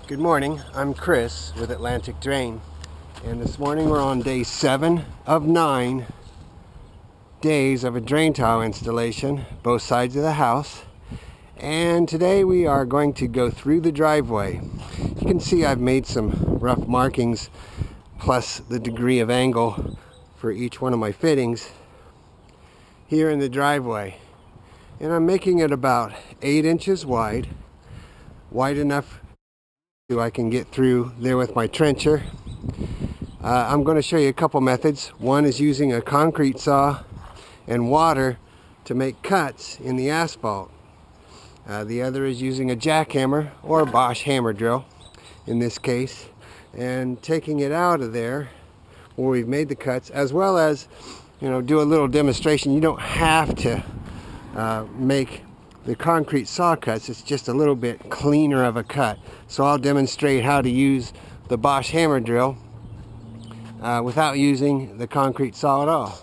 Good morning, I'm Chris with Atlantic Drain, and this morning we're on day 7 of 9 days of a drain tile installation, both sides of the house. And today we are going to go through the driveway. You can see I've made some rough markings plus the degree of angle for each one of my fittings here in the driveway. And I'm making it about 8 inches wide enough so I can get through there with my trencher. I'm going to show you a couple methods. One is using a concrete saw and water to make cuts in the asphalt. The other is using a jackhammer or a BOSCH hammer drill in this case, and taking it out of there where we've made the cuts, as well as do a little demonstration. You don't have to make the concrete saw cuts. It's just a little bit cleaner of a cut. So I'll demonstrate how to use the BOSCH hammer drill without using the concrete saw at all.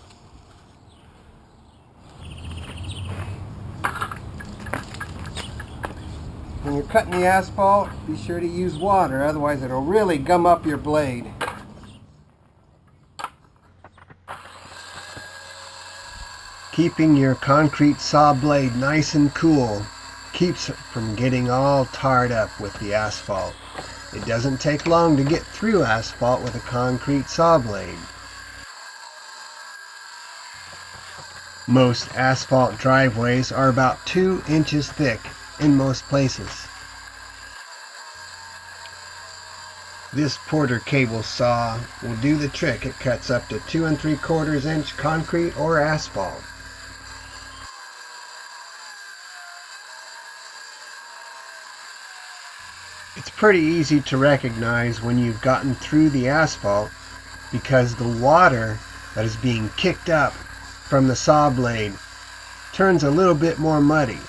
When you're cutting the asphalt, be sure to use water, otherwise it'll really gum up your blade. Keeping your concrete saw blade nice and cool keeps it from getting all tarred up with the asphalt. It doesn't take long to get through asphalt with a concrete saw blade. Most asphalt driveways are about 2 inches thick in most places. This Porter cable saw will do the trick. It cuts up to 2 3/4 inch concrete or asphalt. It's pretty easy to recognize when you've gotten through the asphalt because the water that is being kicked up from the saw blade turns a little bit more muddy.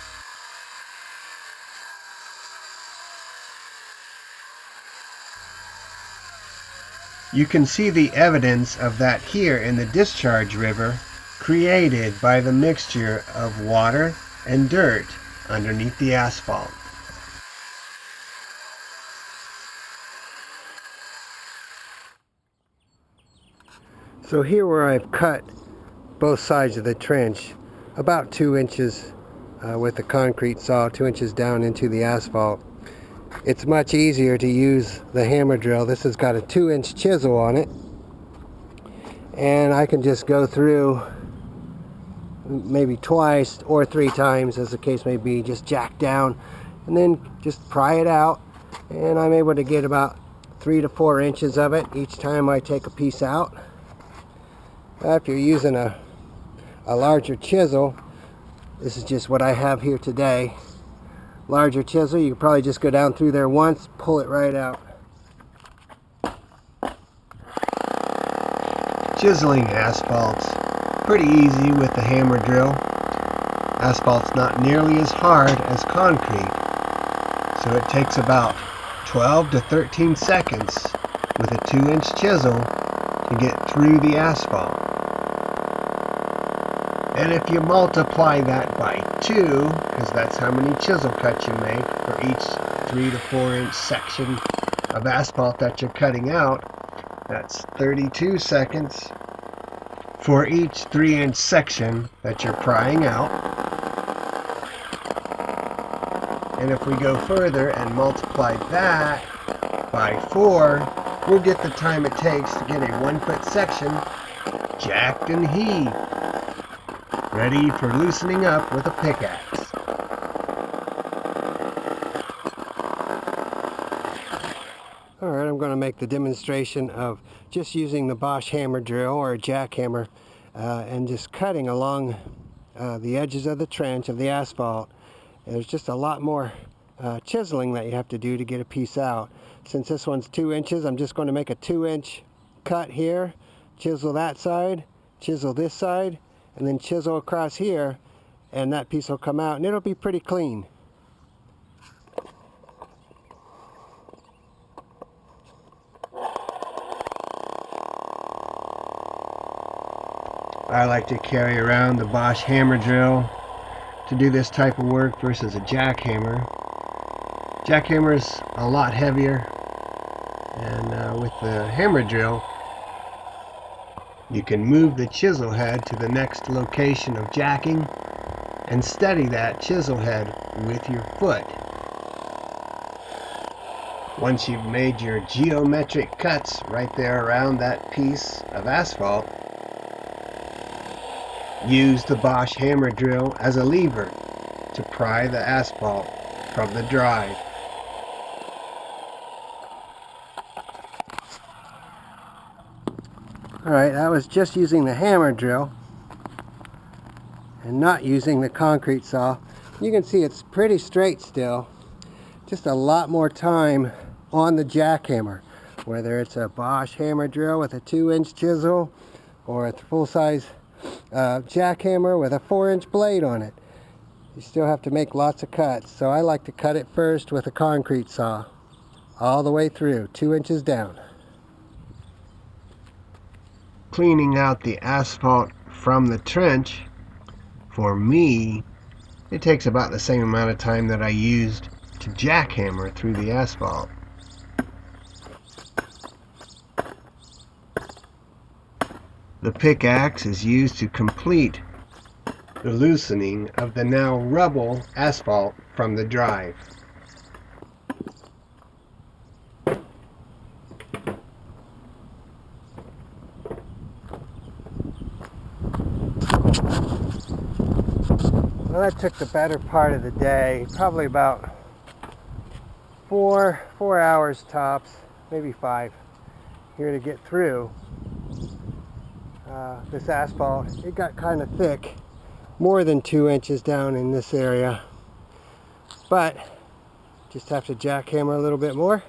You can see the evidence of that here in the discharge river created by the mixture of water and dirt underneath the asphalt. So here where I've cut both sides of the trench about 2 inches with the concrete saw, 2 inches down into the asphalt, it's much easier to use the hammer drill. This has got a 2-inch chisel on it, and I can just go through maybe twice or 3 times as the case may be, just jack down and then just pry it out, and I'm able to get about 3 to 4 inches of it each time I take a piece out. If you're using a larger chisel, this is just what I have here today. Larger chisel, you could probably just go down through there once, pull it right out. Chiseling asphalt's pretty easy with the hammer drill. Asphalt's not nearly as hard as concrete, so it takes about 12 to 13 seconds with a 2-inch chisel to get through the asphalt. And if you multiply that by 2, because that's how many chisel cuts you make for each 3 to 4 inch section of asphalt that you're cutting out, that's 32 seconds for each 3-inch section that you're prying out. And if we go further and multiply that by 4, we'll get the time it takes to get a 1-foot section jacked and heaved, ready for loosening up with a pickaxe. Alright, I'm going to make the demonstration of just using the BOSCH hammer drill or a jackhammer and just cutting along the edges of the trench of the asphalt. There's just a lot more chiseling that you have to do to get a piece out. Since this one's 2 inches, I'm just going to make a 2-inch cut here, chisel that side, chisel this side, and then chisel across here, and that piece will come out and it'll be pretty clean. I like to carry around the BOSCH hammer drill to do this type of work versus a jackhammer. Jackhammer is a lot heavier, and with the hammer drill you can move the chisel head to the next location of jacking and steady that chisel head with your foot. Once you've made your geometric cuts right there around that piece of asphalt, use the BOSCH hammer drill as a lever to pry the asphalt from the drive. Alright, I was just using the hammer drill and not using the concrete saw. You can see it's pretty straight still. Just a lot more time on the jackhammer, whether it's a BOSCH hammer drill with a 2-inch chisel or a full-size jackhammer with a 4-inch blade on it. You still have to make lots of cuts, so I like to cut it first with a concrete saw all the way through, 2 inches down. Cleaning out the asphalt from the trench, for me, it takes about the same amount of time that I used to jackhammer through the asphalt. The pickaxe is used to complete the loosening of the now rubble asphalt from the drive. Well, that took the better part of the day, probably about four hours tops, maybe 5, here to get through this asphalt. It got kind of thick, more than 2 inches down in this area, but just have to jackhammer a little bit more.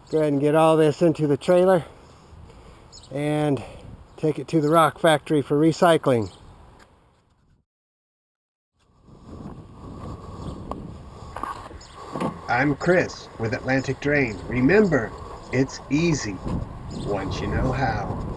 Go ahead and get all this into the trailer and take it to the rock factory for recycling. I'm Chris with Atlantic Drain. Remember, it's easy once you know how.